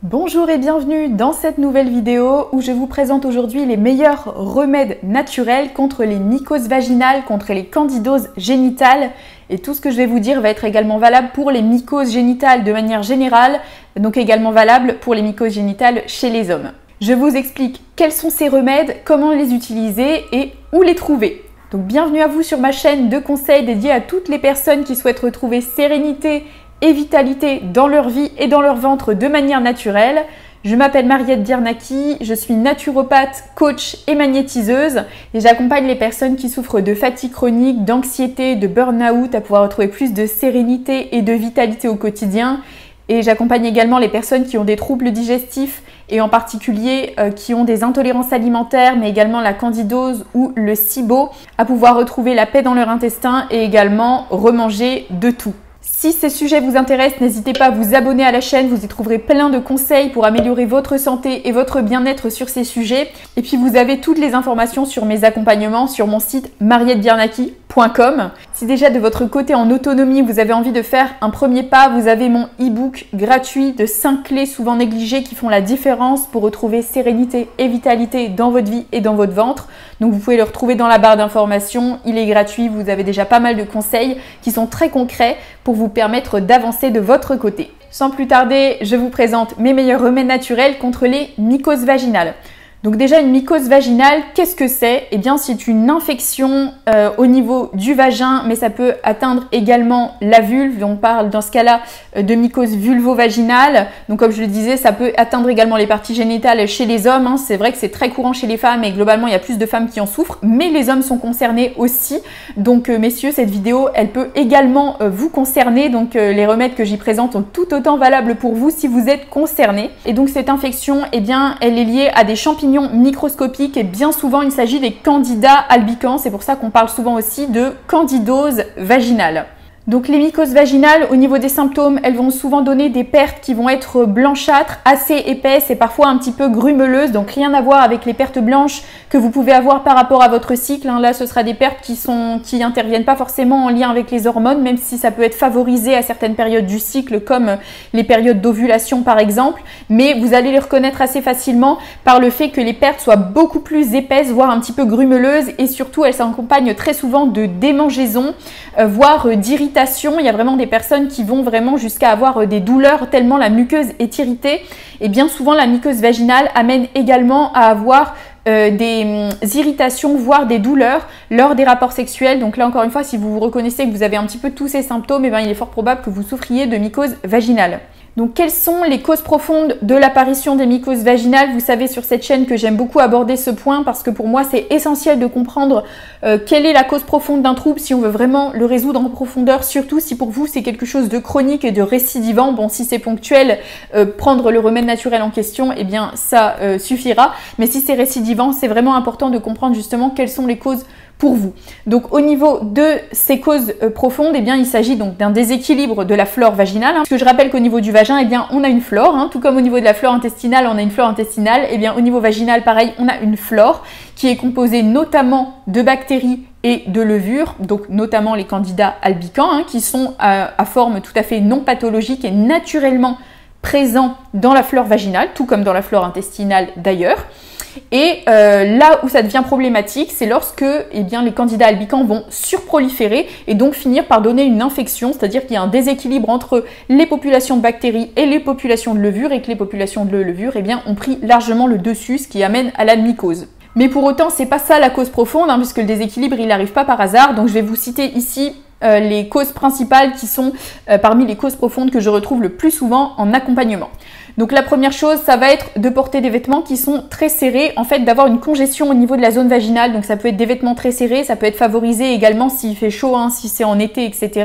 Bonjour et bienvenue dans cette nouvelle vidéo où je vous présente aujourd'hui les meilleurs remèdes naturels contre les mycoses vaginales, contre les candidoses génitales. Et tout ce que je vais vous dire va être également valable pour les mycoses génitales de manière générale, donc également valable pour les mycoses génitales chez les hommes. Je vous explique quels sont ces remèdes, comment les utiliser et où les trouver. Donc bienvenue à vous sur ma chaîne de conseils dédiée à toutes les personnes qui souhaitent retrouver sérénité et vitalité dans leur vie et dans leur ventre de manière naturelle. Je m'appelle Mariette Biernacki, je suis naturopathe, coach et magnétiseuse et j'accompagne les personnes qui souffrent de fatigue chronique, d'anxiété, de burn-out à pouvoir retrouver plus de sérénité et de vitalité au quotidien. Et j'accompagne également les personnes qui ont des troubles digestifs et en particulier qui ont des intolérances alimentaires, mais également la candidose ou le SIBO, à pouvoir retrouver la paix dans leur intestin et également remanger de tout. Si ces sujets vous intéressent, n'hésitez pas à vous abonner à la chaîne, vous y trouverez plein de conseils pour améliorer votre santé et votre bien-être sur ces sujets. Et puis vous avez toutes les informations sur mes accompagnements sur mon site mariettebiernacki.com. Si déjà de votre côté en autonomie, vous avez envie de faire un premier pas, vous avez mon e-book gratuit de 5 clés souvent négligées qui font la différence pour retrouver sérénité et vitalité dans votre vie et dans votre ventre. Donc vous pouvez le retrouver dans la barre d'informations, il est gratuit, vous avez déjà pas mal de conseils qui sont très concrets pour vous permettre d'avancer de votre côté. Sans plus tarder, je vous présente mes meilleurs remèdes naturels contre les mycoses vaginales. Donc déjà une mycose vaginale, qu'est-ce que c'est? Eh bien c'est une infection au niveau du vagin, mais ça peut atteindre également la vulve. On parle dans ce cas-là de mycose vulvo-vaginale. Donc comme je le disais, ça peut atteindre également les parties génitales chez les hommes. C'est vrai que c'est très courant chez les femmes et globalement il y a plus de femmes qui en souffrent, mais les hommes sont concernés aussi. Donc messieurs, cette vidéo, elle peut également vous concerner. Donc les remèdes que j'y présente sont tout autant valables pour vous si vous êtes concernés. Et donc cette infection, eh bien elle est liée à des champignons microscopiques et bien souvent il s'agit des candidats albicans. C'est pour ça qu'on parle souvent aussi de candidose vaginale. Donc les mycoses vaginales, au niveau des symptômes, elles vont souvent donner des pertes qui vont être blanchâtres, assez épaisses et parfois un petit peu grumeleuses. Donc rien à voir avec les pertes blanches que vous pouvez avoir par rapport à votre cycle. Là, ce sera des pertes qui interviennent pas forcément en lien avec les hormones, même si ça peut être favorisé à certaines périodes du cycle, comme les périodes d'ovulation par exemple. Mais vous allez les reconnaître assez facilement par le fait que les pertes soient beaucoup plus épaisses, voire un petit peu grumeleuses. Et surtout, elles s'accompagnent très souvent de démangeaisons, voire d'irritation. Il y a vraiment des personnes qui vont vraiment jusqu'à avoir des douleurs tellement la muqueuse est irritée. Et bien souvent, la mycose vaginale amène également à avoir des irritations, voire des douleurs lors des rapports sexuels. Donc là, encore une fois, si vous vous reconnaissez que vous avez un petit peu tous ces symptômes, eh bien, il est fort probable que vous souffriez de mycose vaginale. Donc quelles sont les causes profondes de l'apparition des mycoses vaginales? Vous savez sur cette chaîne que j'aime beaucoup aborder ce point parce que pour moi c'est essentiel de comprendre quelle est la cause profonde d'un trouble si on veut vraiment le résoudre en profondeur, surtout si pour vous c'est quelque chose de chronique et de récidivant. Bon, si c'est ponctuel, prendre le remède naturel en question, eh bien ça suffira. Mais si c'est récidivant, c'est vraiment important de comprendre justement quelles sont les causes pour vous. Donc au niveau de ces causes profondes, eh bien il s'agit donc d'un déséquilibre de la flore vaginale. Parce que je rappelle qu'au niveau du vagin, eh bien on a une flore, tout comme au niveau de la flore intestinale, on a une flore intestinale, eh bien au niveau vaginal, pareil, on a une flore qui est composée notamment de bactéries et de levures, donc notamment les candidats albicans, qui sont à forme tout à fait non pathologique et naturellement présents dans la flore vaginale, tout comme dans la flore intestinale d'ailleurs. Et là où ça devient problématique, c'est lorsque les candidats albicans vont surproliférer et donc finir par donner une infection, c'est-à-dire qu'il y a un déséquilibre entre les populations de bactéries et les populations de levures et que les populations de levures ont pris largement le dessus, ce qui amène à la mycose. Mais pour autant, c'est pas ça la cause profonde, puisque le déséquilibre, il n'arrive pas par hasard. Donc je vais vous citer ici les causes principales qui sont parmi les causes profondes que je retrouve le plus souvent en accompagnement. Donc la première chose, ça va être de porter des vêtements qui sont très serrés, en fait d'avoir une congestion au niveau de la zone vaginale. Donc ça peut être des vêtements très serrés, ça peut être favorisé également s'il fait chaud, si c'est en été, etc.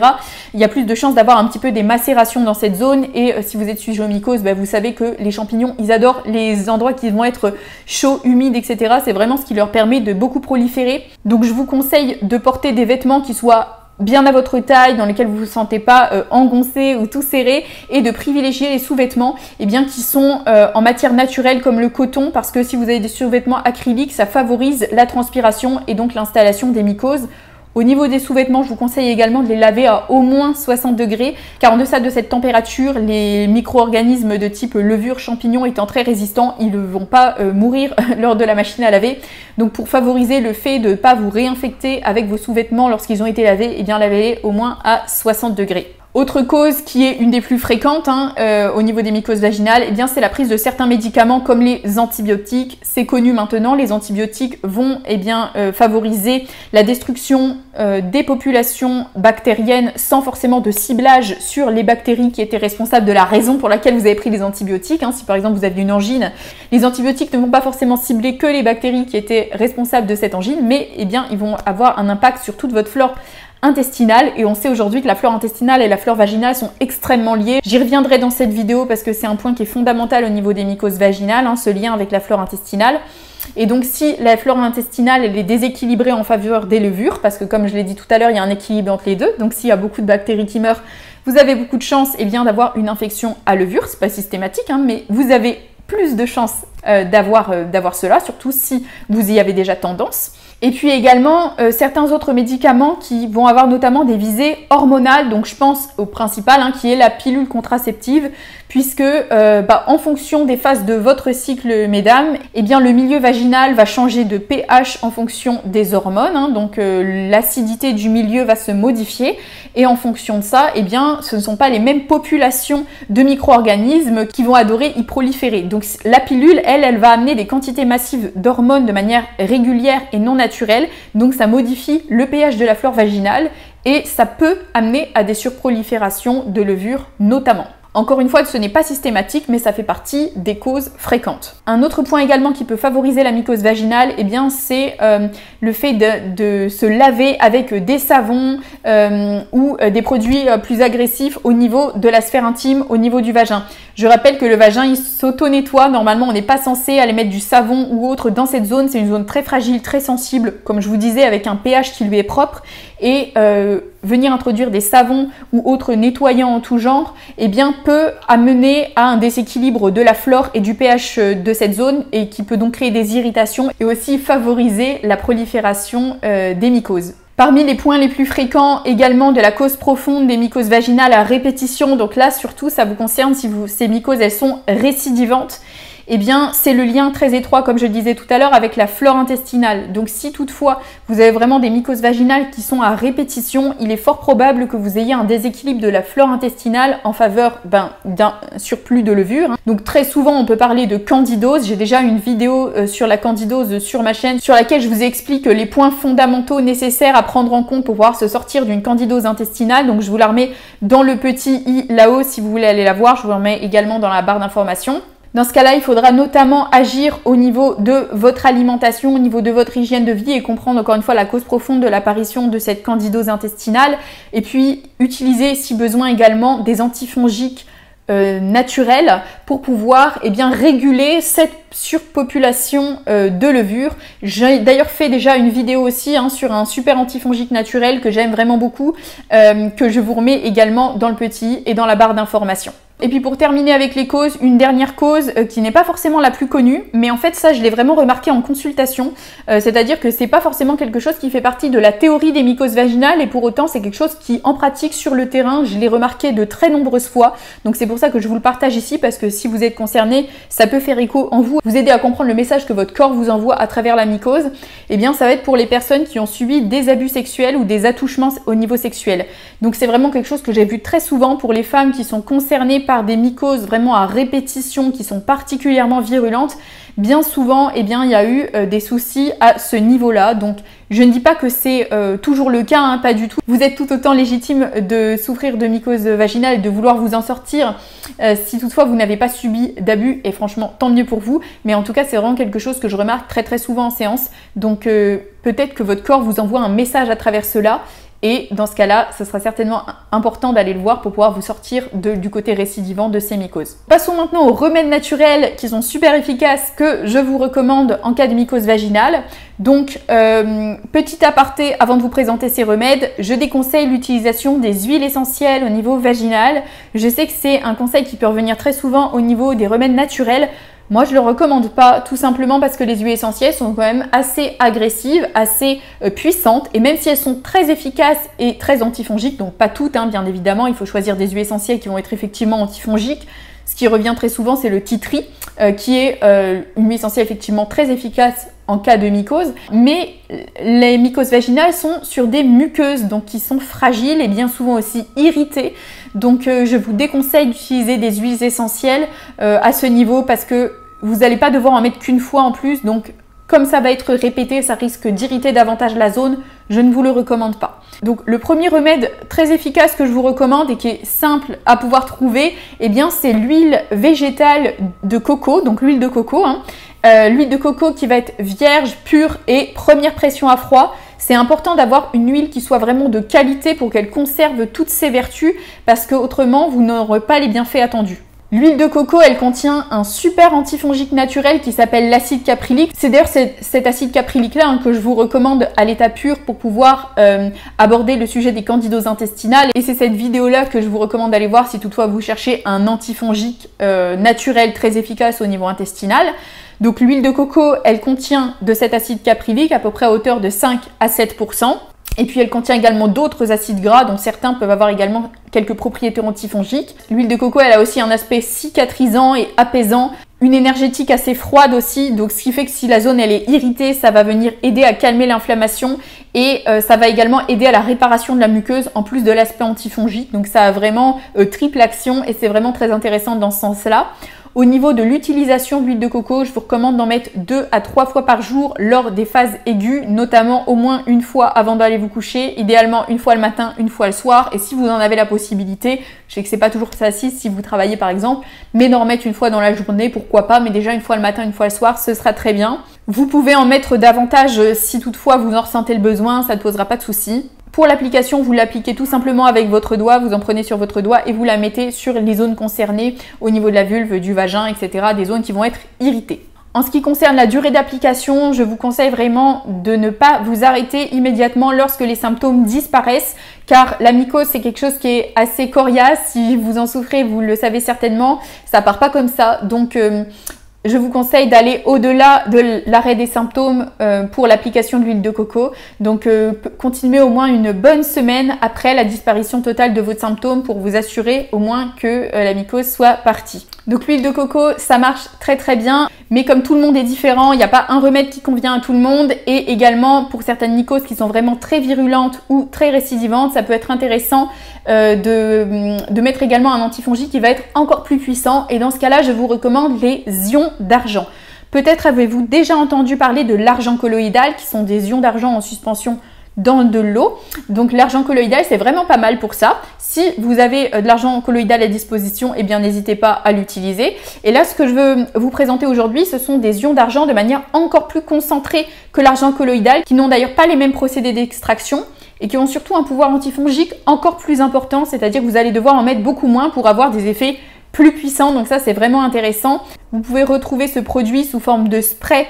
Il y a plus de chances d'avoir un petit peu des macérations dans cette zone. Et si vous êtes sujet aux mycoses, vous savez que les champignons, ils adorent les endroits qui vont être chauds, humides, etc. C'est vraiment ce qui leur permet de beaucoup proliférer. Donc je vous conseille de porter des vêtements qui soient bien à votre taille, dans lesquels vous ne vous sentez pas engoncé ou tout serré, et de privilégier les sous-vêtements qui sont en matière naturelle comme le coton, parce que si vous avez des sous-vêtements acryliques, ça favorise la transpiration et donc l'installation des mycoses. Au niveau des sous-vêtements, je vous conseille également de les laver à au moins 60 degrés, car en deçà de cette température, les micro-organismes de type levure, champignons étant très résistants, ils ne vont pas mourir lors de la machine à laver. Donc pour favoriser le fait de ne pas vous réinfecter avec vos sous-vêtements lorsqu'ils ont été lavés, eh bien lavez-les au moins à 60 degrés. Autre cause qui est une des plus fréquentes au niveau des mycoses vaginales, eh bien c'est la prise de certains médicaments comme les antibiotiques. C'est connu maintenant, les antibiotiques vont favoriser la destruction des populations bactériennes sans forcément de ciblage sur les bactéries qui étaient responsables de la raison pour laquelle vous avez pris les antibiotiques. Si par exemple vous avez une angine, les antibiotiques ne vont pas forcément cibler que les bactéries qui étaient responsables de cette angine, mais ils vont avoir un impact sur toute votre flore intestinale, et on sait aujourd'hui que la flore intestinale et la flore vaginale sont extrêmement liées. J'y reviendrai dans cette vidéo parce que c'est un point qui est fondamental au niveau des mycoses vaginales, ce lien avec la flore intestinale. Et donc si la flore intestinale elle est déséquilibrée en faveur des levures, parce que comme je l'ai dit tout à l'heure, il y a un équilibre entre les deux, donc s'il y a beaucoup de bactéries qui meurent, vous avez beaucoup de chances d'avoir une infection à levure. C'est pas systématique, mais vous avez plus de chances d'avoir cela, surtout si vous y avez déjà tendance. Et puis également certains autres médicaments qui vont avoir notamment des visées hormonales, donc je pense au principal qui est la pilule contraceptive, puisque en fonction des phases de votre cycle, mesdames, le milieu vaginal va changer de pH en fonction des hormones, donc l'acidité du milieu va se modifier, et en fonction de ça, ce ne sont pas les mêmes populations de micro-organismes qui vont adorer y proliférer. Donc la pilule, elle va amener des quantités massives d'hormones de manière régulière et non naturelle, donc ça modifie le pH de la flore vaginale et ça peut amener à des surproliférations de levures notamment. Encore une fois, ce n'est pas systématique, mais ça fait partie des causes fréquentes. Un autre point également qui peut favoriser la mycose vaginale, c'est le fait de se laver avec des savons ou des produits plus agressifs au niveau de la sphère intime, au niveau du vagin. Je rappelle que le vagin, il s'auto-nettoie. Normalement, on n'est pas censé aller mettre du savon ou autre dans cette zone. C'est une zone très fragile, très sensible, comme je vous disais, avec un pH qui lui est propre. Et venir introduire des savons ou autres nettoyants en tout genre, peut amener à un déséquilibre de la flore et du pH de cette zone et qui peut donc créer des irritations et aussi favoriser la prolifération des mycoses. Parmi les points les plus fréquents également de la cause profonde des mycoses vaginales à répétition, donc là surtout ça vous concerne si ces mycoses elles sont récidivantes, c'est le lien très étroit, comme je le disais tout à l'heure, avec la flore intestinale. Donc si toutefois vous avez vraiment des mycoses vaginales qui sont à répétition, il est fort probable que vous ayez un déséquilibre de la flore intestinale en faveur d'un surplus de levure. Donc très souvent on peut parler de candidose. J'ai déjà une vidéo sur la candidose sur ma chaîne sur laquelle je vous explique les points fondamentaux nécessaires à prendre en compte pour pouvoir se sortir d'une candidose intestinale. Donc je vous la remets dans le petit i là-haut si vous voulez aller la voir. Je vous la remets également dans la barre d'informations. Dans ce cas-là, il faudra notamment agir au niveau de votre alimentation, au niveau de votre hygiène de vie et comprendre encore une fois la cause profonde de l'apparition de cette candidose intestinale. Et puis, utiliser si besoin également des antifongiques naturels pour pouvoir réguler cette surpopulation de levures. J'ai d'ailleurs fait déjà une vidéo aussi sur un super antifongique naturel que j'aime vraiment beaucoup, que je vous remets également dans le petit et dans la barre d'informations. Et puis pour terminer avec les causes, une dernière cause qui n'est pas forcément la plus connue, mais en fait ça je l'ai vraiment remarqué en consultation, c'est-à-dire que c'est pas forcément quelque chose qui fait partie de la théorie des mycoses vaginales et pour autant c'est quelque chose qui en pratique sur le terrain, je l'ai remarqué de très nombreuses fois, donc c'est pour ça que je vous le partage ici parce que si vous êtes concerné, ça peut faire écho en vous, vous aider à comprendre le message que votre corps vous envoie à travers la mycose. Ça va être pour les personnes qui ont subi des abus sexuels ou des attouchements au niveau sexuel. Donc c'est vraiment quelque chose que j'ai vu très souvent pour les femmes qui sont concernées par des mycoses vraiment à répétition qui sont particulièrement virulentes. Bien souvent, il y a eu des soucis à ce niveau-là. Donc, je ne dis pas que c'est toujours le cas, pas du tout. Vous êtes tout autant légitime de souffrir de mycose vaginale et de vouloir vous en sortir si toutefois vous n'avez pas subi d'abus. Et franchement, tant mieux pour vous. Mais en tout cas, c'est vraiment quelque chose que je remarque très très souvent en séance. Donc, peut-être que votre corps vous envoie un message à travers cela. Et dans ce cas-là, ce sera certainement important d'aller le voir pour pouvoir vous sortir du côté récidivant de ces mycoses. Passons maintenant aux remèdes naturels qui sont super efficaces que je vous recommande en cas de mycose vaginale. Donc, petit aparté avant de vous présenter ces remèdes, je déconseille l'utilisation des huiles essentielles au niveau vaginal. Je sais que c'est un conseil qui peut revenir très souvent au niveau des remèdes naturels. Moi, je le recommande pas, tout simplement parce que les huiles essentielles sont quand même assez agressives, assez puissantes, et même si elles sont très efficaces et très antifongiques, donc pas toutes, hein, bien évidemment, il faut choisir des huiles essentielles qui vont être effectivement antifongiques. Ce qui revient très souvent, c'est le tea tree, qui est une huile essentielle effectivement très efficace en cas de mycose. Mais les mycoses vaginales sont sur des muqueuses, donc qui sont fragiles et bien souvent aussi irritées. Donc je vous déconseille d'utiliser des huiles essentielles à ce niveau parce que vous n'allez pas devoir en mettre qu'une fois en plus. Donc comme ça va être répété, ça risque d'irriter davantage la zone. Je ne vous le recommande pas. Donc le premier remède très efficace que je vous recommande et qui est simple à pouvoir trouver, eh bien c'est l'huile végétale de coco, donc l'huile de coco. L'huile de coco qui va être vierge, pure et première pression à froid. C'est important d'avoir une huile qui soit vraiment de qualité pour qu'elle conserve toutes ses vertus parce qu'autrement vous n'aurez pas les bienfaits attendus. L'huile de coco, elle contient un super antifongique naturel qui s'appelle l'acide caprylique. C'est d'ailleurs cet acide caprylique-là que je vous recommande à l'état pur pour pouvoir aborder le sujet des candidoses intestinales. Et c'est cette vidéo-là que je vous recommande d'aller voir si toutefois vous cherchez un antifongique naturel très efficace au niveau intestinal. Donc l'huile de coco, elle contient de cet acide caprylique à peu près à hauteur de 5 à 7%. Et puis elle contient également d'autres acides gras dont certains peuvent avoir également quelques propriétés antifongiques. L'huile de coco, elle a aussi un aspect cicatrisant et apaisant, une énergétique assez froide aussi, donc ce qui fait que si la zone elle est irritée, ça va venir aider à calmer l'inflammation et ça va également aider à la réparation de la muqueuse en plus de l'aspect antifongique. Donc ça a vraiment triple action et c'est vraiment très intéressant dans ce sens-là. Au niveau de l'utilisation de l'huile de coco, je vous recommande d'en mettre 2 à 3 fois par jour lors des phases aiguës, notamment au moins une fois avant d'aller vous coucher, idéalement une fois le matin, une fois le soir. Et si vous en avez la possibilité, je sais que c'est pas toujours facile si vous travaillez par exemple, mais d'en remettre une fois dans la journée, pourquoi pas, mais déjà une fois le matin, une fois le soir, ce sera très bien. Vous pouvez en mettre davantage si toutefois vous en ressentez le besoin, ça ne posera pas de souci. Pour l'application, vous l'appliquez tout simplement avec votre doigt, vous en prenez sur votre doigt et vous la mettez sur les zones concernées au niveau de la vulve, du vagin, etc. Des zones qui vont être irritées. En ce qui concerne la durée d'application, je vous conseille vraiment de ne pas vous arrêter immédiatement lorsque les symptômes disparaissent car la mycose c'est quelque chose qui est assez coriace. Si vous en souffrez, vous le savez certainement, ça part pas comme ça. Donc je vous conseille d'aller au-delà de l'arrêt des symptômes pour l'application de l'huile de coco. Donc continuez au moins une bonne semaine après la disparition totale de votre symptôme pour vous assurer au moins que la mycose soit partie. Donc l'huile de coco, ça marche très très bien, mais comme tout le monde est différent, il n'y a pas un remède qui convient à tout le monde et également pour certaines mycoses qui sont vraiment très virulentes ou très récidivantes, ça peut être intéressant de mettre également un antifongique qui va être encore plus puissant et dans ce cas-là, je vous recommande les ions d'argent. Peut-être avez-vous déjà entendu parler de l'argent colloïdal qui sont des ions d'argent en suspension dans de l'eau. Donc l'argent colloïdal c'est vraiment pas mal pour ça. Si vous avez de l'argent colloïdal à disposition, eh bien n'hésitez pas à l'utiliser. Et là ce que je veux vous présenter aujourd'hui, ce sont des ions d'argent de manière encore plus concentrée que l'argent colloïdal, qui n'ont d'ailleurs pas les mêmes procédés d'extraction et qui ont surtout un pouvoir antifongique encore plus important, c'est-à-dire que vous allez devoir en mettre beaucoup moins pour avoir des effets plus puissant, donc ça c'est vraiment intéressant. Vous pouvez retrouver ce produit sous forme de spray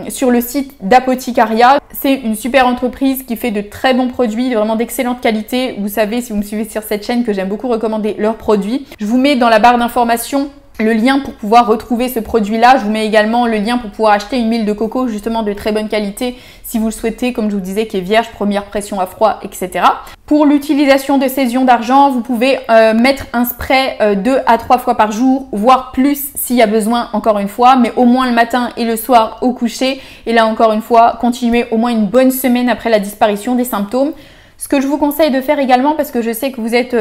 sur le site d'Apoticaria. C'est une super entreprise qui fait de très bons produits, vraiment d'excellente qualité. Vous savez, si vous me suivez sur cette chaîne, que j'aime beaucoup recommander leurs produits. Je vous mets dans la barre d'informations le lien pour pouvoir retrouver ce produit-là. Je vous mets également le lien pour pouvoir acheter une huile de coco justement de très bonne qualité si vous le souhaitez, comme je vous disais, qui est vierge, première pression à froid, etc. Pour l'utilisation de ces ions d'argent, vous pouvez mettre un spray 2 à 3 fois par jour, voire plus s'il y a besoin, encore une fois, mais au moins le matin et le soir au coucher. Et là, encore une fois, continuez au moins une bonne semaine après la disparition des symptômes. Ce que je vous conseille de faire également, parce que je sais que vous êtes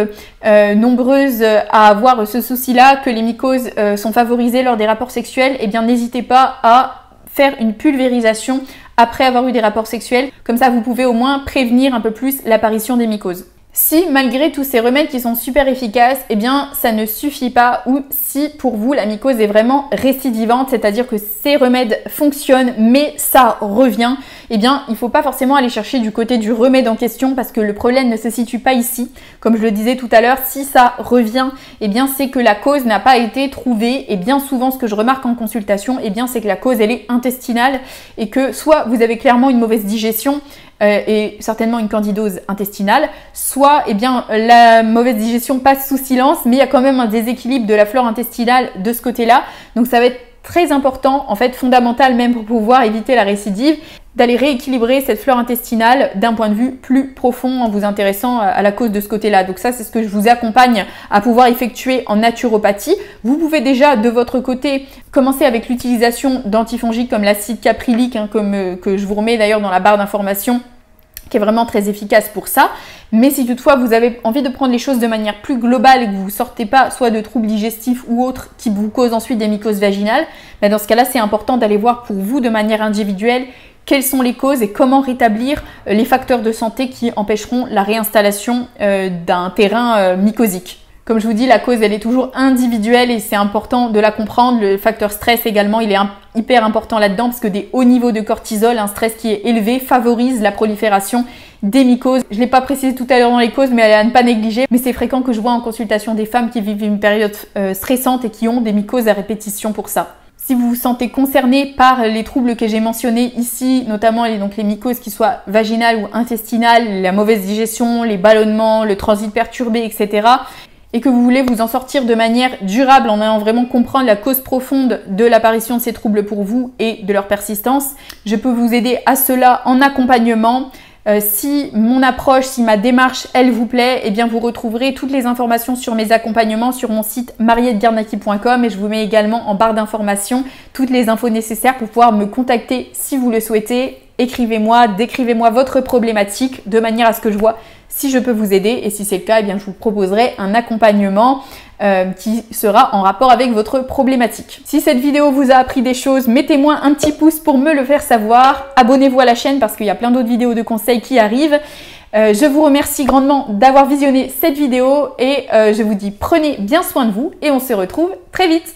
nombreuses à avoir ce souci-là, que les mycoses sont favorisées lors des rapports sexuels, eh bien n'hésitez pas à faire une pulvérisation après avoir eu des rapports sexuels. Comme ça, vous pouvez au moins prévenir un peu plus l'apparition des mycoses. Si malgré tous ces remèdes qui sont super efficaces, eh bien ça ne suffit pas, ou si pour vous la mycose est vraiment récidivante, c'est-à-dire que ces remèdes fonctionnent mais ça revient, eh bien il ne faut pas forcément aller chercher du côté du remède en question parce que le problème ne se situe pas ici. Comme je le disais tout à l'heure, si ça revient, eh bien c'est que la cause n'a pas été trouvée et bien souvent ce que je remarque en consultation, eh bien c'est que la cause elle est intestinale et que soit vous avez clairement une mauvaise digestion, et certainement une candidose intestinale, soit eh bien, la mauvaise digestion passe sous silence, mais il y a quand même un déséquilibre de la flore intestinale de ce côté-là. Donc ça va être très important, en fait fondamental même pour pouvoir éviter la récidive, d'aller rééquilibrer cette flore intestinale d'un point de vue plus profond en vous intéressant à la cause de ce côté-là. Donc ça, c'est ce que je vous accompagne à pouvoir effectuer en naturopathie. Vous pouvez déjà de votre côté commencer avec l'utilisation d'antifongiques comme l'acide caprylique, que je vous remets d'ailleurs dans la barre d'information, qui est vraiment très efficace pour ça. Mais si toutefois vous avez envie de prendre les choses de manière plus globale et que vous ne sortez pas soit de troubles digestifs ou autres qui vous causent ensuite des mycoses vaginales, dans ce cas-là, c'est important d'aller voir pour vous de manière individuelle quelles sont les causes et comment rétablir les facteurs de santé qui empêcheront la réinstallation d'un terrain mycosique. Comme je vous dis, la cause, elle est toujours individuelle et c'est important de la comprendre. Le facteur stress également, il est hyper important là-dedans parce que des hauts niveaux de cortisol, un stress qui est élevé, favorise la prolifération des mycoses. Je ne l'ai pas précisé tout à l'heure dans les causes, mais elle est à ne pas négliger. Mais c'est fréquent que je vois en consultation des femmes qui vivent une période stressante et qui ont des mycoses à répétition pour ça. Si vous vous sentez concerné par les troubles que j'ai mentionnés ici, notamment les mycoses qui soient vaginales ou intestinales, la mauvaise digestion, les ballonnements, le transit perturbé, etc., et que vous voulez vous en sortir de manière durable en allant vraiment comprendre la cause profonde de l'apparition de ces troubles pour vous et de leur persistance, je peux vous aider à cela en accompagnement. Si mon approche, si ma démarche, elle vous plaît, eh bien vous retrouverez toutes les informations sur mes accompagnements sur mon site mariettegarnaki.com et je vous mets également en barre d'informations toutes les infos nécessaires pour pouvoir me contacter si vous le souhaitez. Écrivez-moi, décrivez-moi votre problématique de manière à ce que je vois si je peux vous aider et si c'est le cas, eh bien je vous proposerai un accompagnement qui sera en rapport avec votre problématique. Si cette vidéo vous a appris des choses, mettez-moi un petit pouce pour me le faire savoir. Abonnez-vous à la chaîne parce qu'il y a plein d'autres vidéos de conseils qui arrivent. Je vous remercie grandement d'avoir visionné cette vidéo et je vous dis prenez bien soin de vous et on se retrouve très vite.